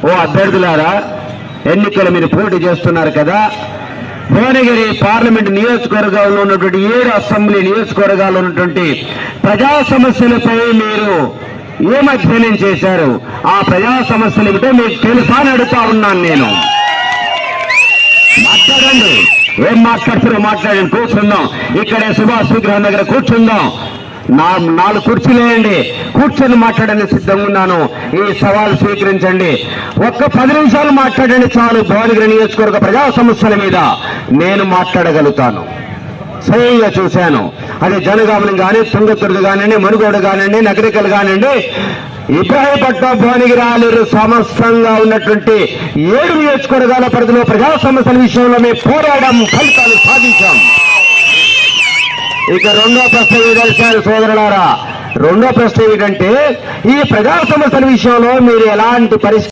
ఓ అభ్యర్థులారా, ఎన్నికలు మీరు పోటీ చేస్తున్నారు కదా, భువనగిరి పార్లమెంట్ నియోజకవర్గంలో ఉన్నటువంటి 7 అసెంబ్లీ నియోజకవర్గాల్లో ఉన్నటువంటి ప్రజా సమస్యలపై మీరు ఏం అధ్యయనం చేశారు? ఆ ప్రజా సమస్యలు ఏమిటో మీకు తెలుసా అని అడుగుతా ఉన్నాను నేను. మాట్లాడండి, ఏం మాట్లాడుతారో మాట్లాడండి. కూర్చుందాం, ఇక్కడే సుభాష్ విగ్రహం దగ్గర కూర్చుందాం. 4 కుర్చీలు వేయండి, కూర్చొని మాట్లాడడానికి సిద్ధంగా ఉన్నాను. ఈ సవాల్ స్వీకరించండి. ఒక్క 10 నిమిషాలు మాట్లాడండి చాలు. భువనగిరి నియోజకవర్గ ప్రజా సమస్యల మీద నేను మాట్లాడగలుగుతాను. స్వయంగా చూశాను. అది జనగామని కానీ, తుంగతుర్తి కానివ్వండి, మనుగోడు కానివ్వండి, నగరికలు కానివ్వండి, ఇబ్రాహీంపట్నం, భువనగిరి, ఆలేరు సమస్తంగా ఉన్నటువంటి 7 నియోజకవర్గాల పరిధిలో ప్రజా సమస్యల విషయంలో మేము పోరాడడం, ఫలితాలు సాధించాం. ఇక రెండో ప్రశ్న ఏదలిచారు సోదరులారా. రెండో ప్రశ్న ఏమిటంటే, ఈ ప్రజా సమస్యల విషయంలో మీరు ఎలాంటి పరిస్థితి